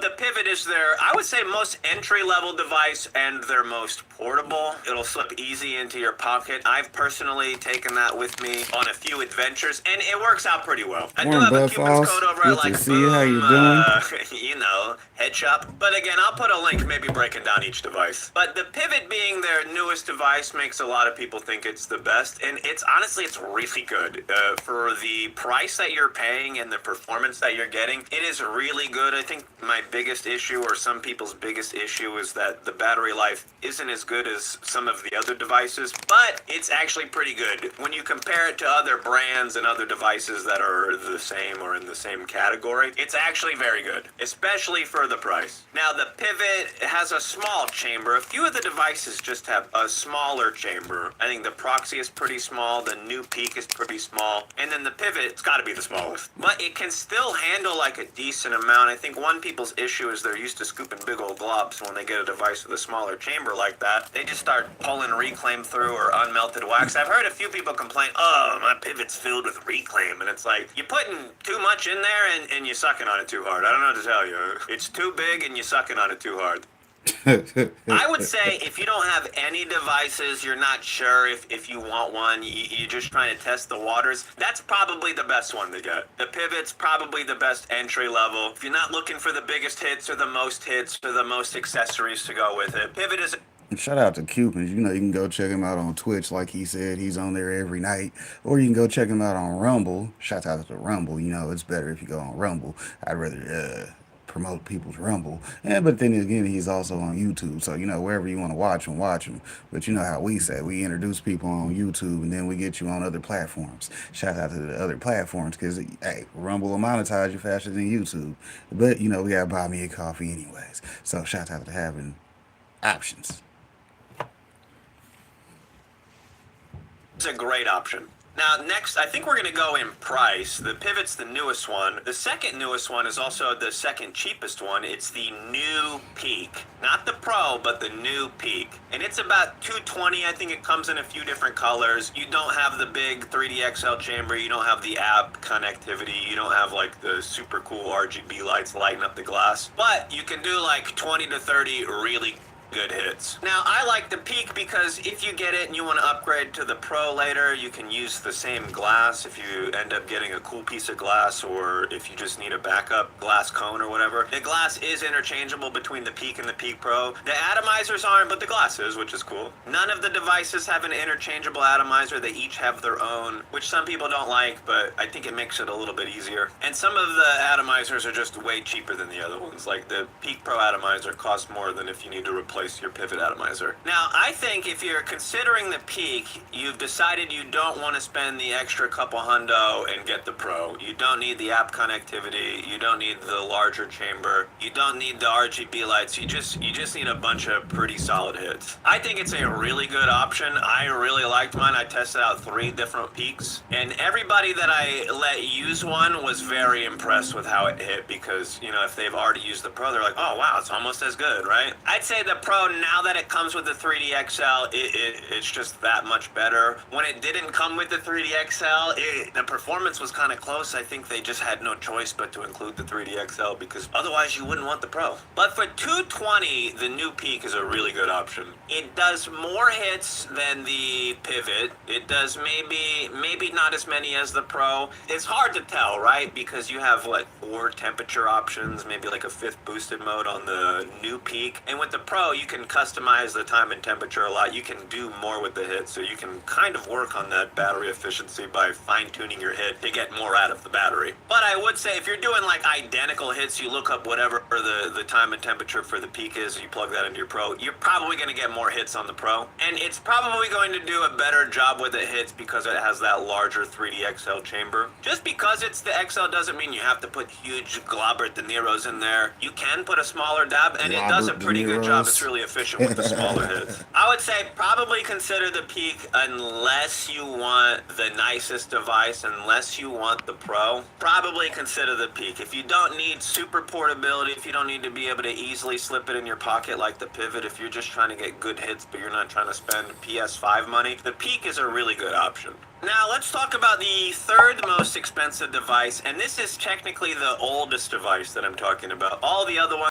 But the Pivot is their, I would say, most entry-level device and their most portable. It'll slip easy into your pocket. I've personally taken that with me on a few adventures, and it works out pretty well. I do Morning, have a Buff coupons House. code over at Good to like see you. How you doing? Head shop. But again, I'll put a link maybe breaking down each device. But the Pivot being their newest device makes a lot of people think it's the best, and it's honestly, it's really good. For the price that you're paying and the performance that you're getting, it is really good. I think my biggest issue, or some people's biggest issue, is that the battery life isn't as good as some of the other devices, but it's actually pretty good when you compare it to other brands and other devices that are the same or in the same category. It's actually very good, especially for the price. Now, the Pivot has a small chamber. A few of the devices just have a smaller chamber. I think the Proxy is pretty small, the new Peak is pretty small, and then the Pivot, it's got to be the smallest. But it can still handle like a decent amount. I think one people's issue is they're used to scooping big old globs, so when they get a device with a smaller chamber like that, they just start pulling reclaim through or unmelted wax. I've heard a few people complain, oh, my Pivot's filled with reclaim, and it's like, you're putting too much in there and you're sucking on it too hard. I don't know what to tell you. It's too big and you're sucking on it too hard. I would say if you don't have any devices, you're not sure if you want one, you're just trying to test the waters, that's probably the best one to get. The Pivot's probably the best entry level. If you're not looking for the biggest hits or the most accessories to go with it, Pivot is. Shout out to Cupins. You know, you can go check him out on Twitch, like he said. He's on there every night. Or you can go check him out on Rumble. Shout out to Rumble. You know, it's better if you go on Rumble. I'd rather promote people's Rumble. But then again, he's also on YouTube. So, you know, wherever you want to watch him, watch him. But you know how we say, we introduce people on YouTube and then we get you on other platforms. Shout out to the other platforms because, hey, Rumble will monetize you faster than YouTube. But, you know, we got to buy me a coffee anyways. So, shout out to having options. It's a great option. Now, next, I think we're going to go in price. The Pivot's the newest one. The second newest one is also the second cheapest one. It's the new Peak. Not the Pro, but the new Peak. And it's about $220. I think it comes in a few different colors. You don't have the big 3D XL chamber. You don't have the app connectivity. You don't have like the super cool RGB lights lighting up the glass. But you can do like 20 to 30 really good hits. Now, I like the Peak because if you get it and you want to upgrade to the Pro later, you can use the same glass if you end up getting a cool piece of glass, or if you just need a backup glass cone or whatever. The glass is interchangeable between the Peak and the Peak Pro. The atomizers aren't, but the glass is, which is cool. None of the devices have an interchangeable atomizer. They each have their own, which some people don't like, but I think it makes it a little bit easier. And some of the atomizers are just way cheaper than the other ones. Like the Peak Pro atomizer costs more than if you need to replace your Pivot atomizer. Now, I think if you're considering the Peak, you've decided you don't want to spend the extra couple hundo and get the Pro. You don't need the app connectivity. You don't need the larger chamber. You don't need the RGB lights. You just need a bunch of pretty solid hits. I think it's a really good option. I really liked mine. I tested out 3 different Peaks, and everybody that I let use one was very impressed with how it hit, because, you know, if they've already used the Pro, they're like, oh wow, it's almost as good, right? I'd say the Pro, now that it comes with the 3D XL, it's just that much better. When it didn't come with the 3D XL, the performance was kind of close. I think they just had no choice but to include the 3D XL, because otherwise you wouldn't want the Pro. But for $220, the new Peak is a really good option. It does more hits than the Pivot. It does maybe not as many as the Pro. It's hard to tell, right? Because you have, what, 4 temperature options, maybe like a 5th boosted mode on the new Peak. And with the Pro, you can customize the time and temperature a lot. You can do more with the hit, so you can kind of work on that battery efficiency by fine-tuning your hit to get more out of the battery. But I would say if you're doing like identical hits, you look up whatever the time and temperature for the Peak is, you plug that into your Pro, you're probably going to get more hits on the Pro. And it's probably going to do a better job with the hits because it has that larger 3D XL chamber. Just because it's the XL doesn't mean you have to put huge Globert De Niro's in there. You can put a smaller dab, and it does a pretty good job. It's really efficient with the smaller hits. I would say probably consider the Peak unless you want the nicest device, unless you want the Pro. Probably consider the Peak. If you don't need super portability, if you don't need to be able to easily slip it in your pocket like the Pivot, if you're just trying to get good hits but you're not trying to spend PS5 money, the Peak is a really good option. Now let's talk about the third most expensive device, and this is technically the oldest device that I'm talking about. All the other ones